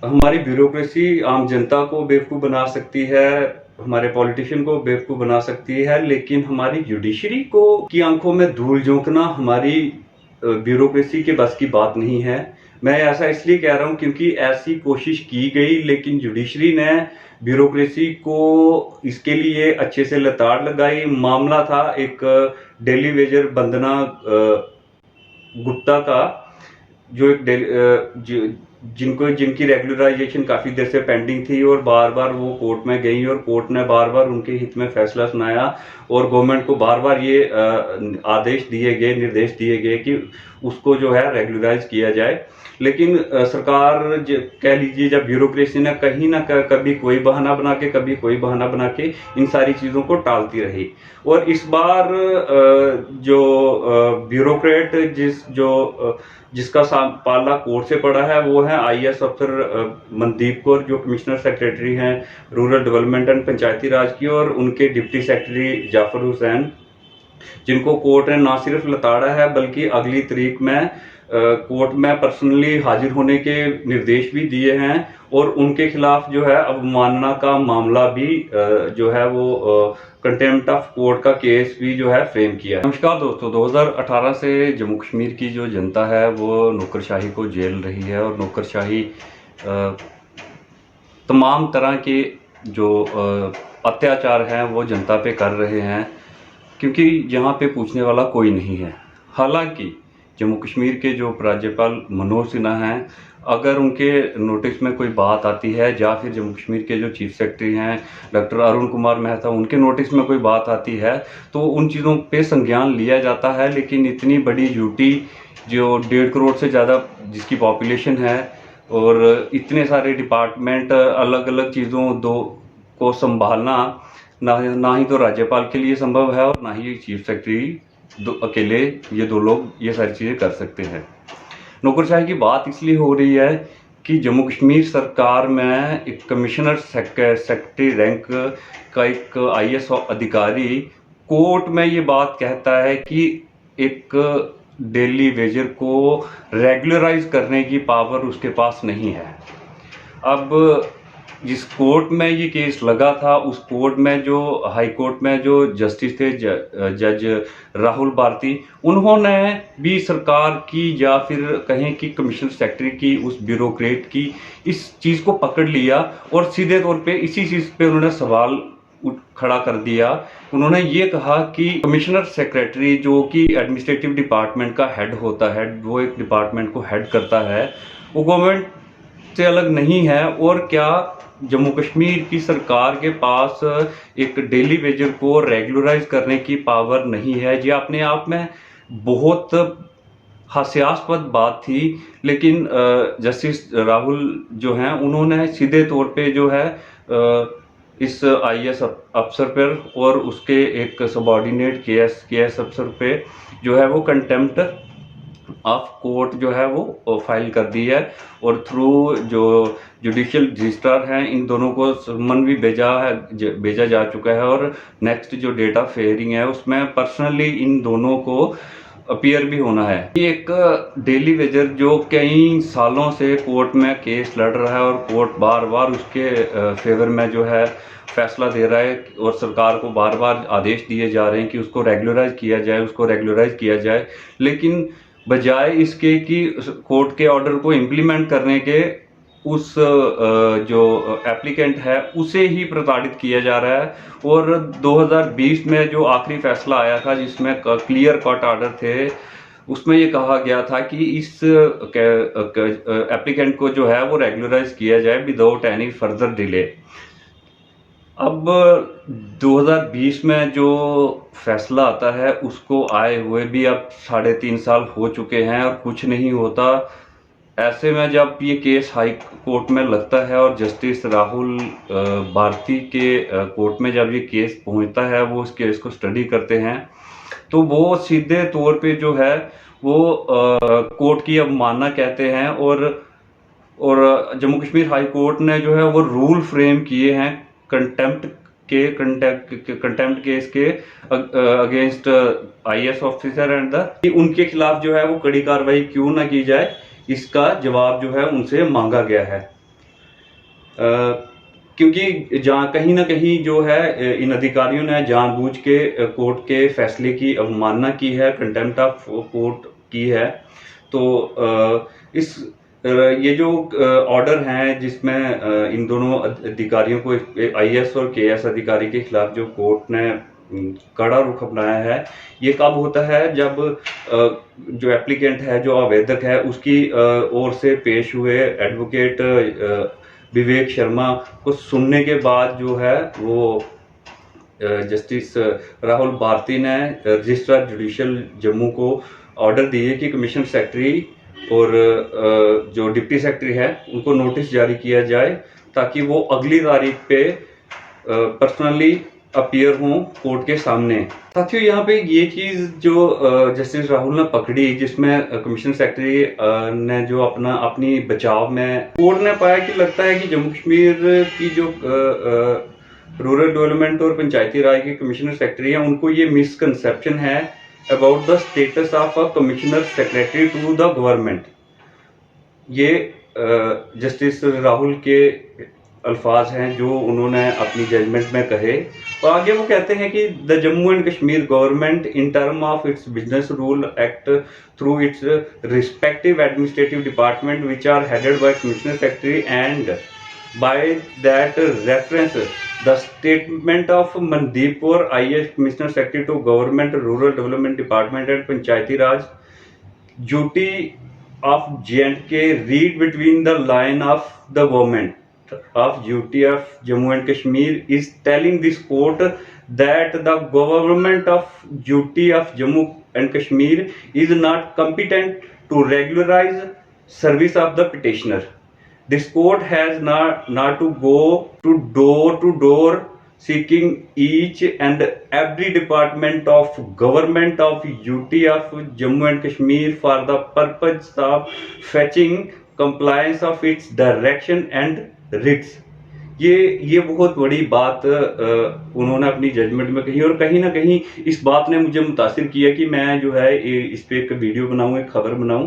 हमारी ब्यूरोक्रेसी आम जनता को बेवकूफ़ बना सकती है, हमारे पॉलिटिशियन को बेवकूफ़ बना सकती है, लेकिन हमारी जुडिशरी को की आंखों में धूल झोंकना हमारी ब्यूरोक्रेसी के बस की बात नहीं है। मैं ऐसा इसलिए कह रहा हूँ क्योंकि ऐसी कोशिश की गई, लेकिन जुडिशरी ने ब्यूरोक्रेसी को इसके लिए अच्छे से लताड़ लगाई। मामला था एक डेली वेजर वंदना गुप्ता का, जो एक जिनकी रेगुलराइजेशन काफ़ी देर से पेंडिंग थी और बार बार वो कोर्ट में गई और कोर्ट ने बार बार उनके हित में फैसला सुनाया और गवर्नमेंट को बार बार ये आदेश दिए गए, निर्देश दिए गए कि उसको जो है रेगुलराइज किया जाए। लेकिन सरकार कह लीजिए, जब ब्यूरोक्रेसी ने कहीं ना कभी कोई बहाना बना के, कभी कोई बहाना बना के इन सारी चीज़ों को टालती रही। और इस बार जो ब्यूरोक्रेट जिसका पाला कोर्ट से पड़ा है वो है आईएएस अफसर मनदीप कौर, जो कमिश्नर सेक्रेटरी हैं रूरल डेवलपमेंट एंड पंचायती राज की, और उनके डिप्टी सेक्रेटरी जाफर हुसैन, जिनको कोर्ट ने ना सिर्फ लताड़ा है बल्कि अगली तारीख में कोर्ट में पर्सनली हाजिर होने के निर्देश भी दिए हैं और उनके खिलाफ जो है अवमानना का मामला भी जो है वो कंटेम्प्ट ऑफ कोर्ट का केस भी जो है फ्रेम किया है। नमस्कार दोस्तों, 2018 से जम्मू कश्मीर की जो जनता है वो नौकरशाही को झेल रही है और नौकरशाही तमाम तरह के जो अत्याचार हैं वो जनता पे कर रहे हैं, क्योंकि यहाँ पे पूछने वाला कोई नहीं है। हालांकि जम्मू कश्मीर के जो राज्यपाल मनोज सिन्हा हैं, अगर उनके नोटिस में कोई बात आती है या फिर जम्मू कश्मीर के जो चीफ सेक्रेटरी हैं डॉक्टर अरुण कुमार मेहता, उनके नोटिस में कोई बात आती है तो उन चीज़ों पे संज्ञान लिया जाता है। लेकिन इतनी बड़ी ड्यूटी, जो 1.5 करोड़ से ज़्यादा जिसकी पॉपुलेशन है और इतने सारे डिपार्टमेंट, अलग अलग चीज़ों को संभालना ना ही तो राज्यपाल के लिए संभव है और ना ही चीफ सेक्रेटरी अकेले ये दो लोग ये सारी चीज़ें कर सकते हैं। नौकरशाही की बात इसलिए हो रही है कि जम्मू कश्मीर सरकार में एक कमिश्नर सेक्रेटरी रैंक का एक आईएएस अधिकारी कोर्ट में ये बात कहता है कि एक डेली वेजर को रेगुलराइज करने की पावर उसके पास नहीं है। अब जिस कोर्ट में ये केस लगा था, उस कोर्ट में जो हाई कोर्ट में जो जस्टिस थे जज राहुल भारती, उन्होंने भी सरकार की या फिर कहें कि कमिश्नर सेक्रेटरी की, उस ब्यूरोक्रेट की इस चीज़ को पकड़ लिया और सीधे तौर पे इसी चीज़ पे उन्होंने सवाल खड़ा कर दिया। उन्होंने ये कहा कि कमिश्नर सेक्रेटरी जो कि एडमिनिस्ट्रेटिव डिपार्टमेंट का हेड होता है, वो एक डिपार्टमेंट को हेड करता है, वो गवर्नमेंट से अलग नहीं है। और क्या जम्मू कश्मीर की सरकार के पास एक डेली वेजर को रेगुलराइज करने की पावर नहीं है? ये अपने आप में बहुत हास्यास्पद बात थी। लेकिन जस्टिस राहुल जो हैं, उन्होंने सीधे तौर पे जो है इस आईएएस अफसर पर और उसके एक सबॉर्डिनेट केएस अफसर पे जो है वो कंटेम्प्ट ऑफ कोर्ट जो है वो फाइल कर दी है और थ्रू जो जुडिशियल रजिस्ट्रार हैं, इन दोनों को समन भी भेजा जा चुका है और नेक्स्ट जो डेट ऑफ हियरिंग है उसमें पर्सनली इन दोनों को अपीयर भी होना है। ये एक डेली वेजर जो कई सालों से कोर्ट में केस लड़ रहा है और कोर्ट बार बार उसके फेवर में जो है फैसला दे रहा है और सरकार को बार बार आदेश दिए जा रहे हैं कि उसको रेगुलराइज किया जाए, उसको रेगुलराइज किया जाए। लेकिन बजाय इसके कि कोर्ट के ऑर्डर को इम्प्लीमेंट करने के, उस जो एप्लीकेंट है उसे ही प्रताड़ित किया जा रहा है। और 2020 में जो आखिरी फैसला आया था जिसमें क्लियर कट ऑर्डर थे, उसमें ये कहा गया था कि इस एप्लीकेंट को जो है वो रेगुलराइज किया जाए विदाउट एनी फर्दर डिले। अब 2020 में जो फैसला आता है उसको आए हुए भी अब 3.5 साल हो चुके हैं और कुछ नहीं होता। ऐसे में जब ये केस हाई कोर्ट में लगता है और जस्टिस राहुल भारती के कोर्ट में जब ये केस पहुंचता है, वो इस केस को स्टडी करते हैं, तो वो सीधे तौर पे जो है वो कोर्ट की अवमानना कहते हैं। और जम्मू कश्मीर हाई कोर्ट ने जो है वो रूल फ्रेम किए हैं कंटेम्प्ट केस के अगेंस्ट आईएएस ऑफिसर एंड उनके खिलाफ जो है वो कड़ी कार्रवाई क्यों ना की जाए, इसका जवाब जो है उनसे मांगा गया है। क्योंकि जहाँ कहीं ना कहीं जो है इन अधिकारियों ने जानबूझ के कोर्ट के फैसले की अवमानना की है, कंटेम्प्ट ऑफ कोर्ट की है। तो ये जो ऑर्डर हैं जिसमें इन दोनों अधिकारियों को, आईएएस और केएएस अधिकारी के खिलाफ जो कोर्ट ने कड़ा रुख अपनाया है, ये कब होता है जब जो एप्लीकेंट है, जो आवेदक है, उसकी ओर से पेश हुए एडवोकेट विवेक शर्मा को सुनने के बाद जो है वो जस्टिस राहुल भारती ने रजिस्ट्रार जुडिशल जम्मू को ऑर्डर दिए कि कमिश्नर सेक्रेटरी और जो डिप्टी सेक्रेटरी है उनको नोटिस जारी किया जाए ताकि वो अगली तारीख पे पर्सनली अपीयर हों कोर्ट के सामने। साथियों, यहाँ पे ये चीज़ जो जस्टिस राहुल ने पकड़ी, जिसमें कमिश्नर सेक्रेटरी ने जो अपनी बचाव में, कोर्ट ने पाया कि लगता है कि जम्मू कश्मीर की जो रूरल डेवलपमेंट और पंचायती राज के कमिश्नर सेक्रेटरी हैं, उनको ये मिसकंसेप्शन है about the status of a commissioner secretary to the government. ये जस्टिस राहुल के अल्फाज हैं जो उन्होंने अपनी जजमेंट में कहे। और आगे वो कहते हैं कि the Jammu and Kashmir government in term of its business rule act through its respective administrative department which are headed by commissioner secretary and by that reference the statement of Mandipur IAS Commissioner Secretary to Government Rural Development Department and Panchayati Raj duty of J&K read between the line of the government of duty of Jammu and Kashmir is telling this court that the government of duty of Jammu and Kashmir is not competent to regularize service of the petitioner. This court has not to go to door seeking each and every department of government of UT of Jammu and Kashmir for the purpose of fetching compliance of its direction and writs. ये बहुत बड़ी बात उन्होंने अपनी judgement में कही, और कहीं ना कहीं इस बात ने मुझे मुतासिर किया कि मैं जो है इस पे एक वीडियो बनाऊं, एक खबर बनाऊं।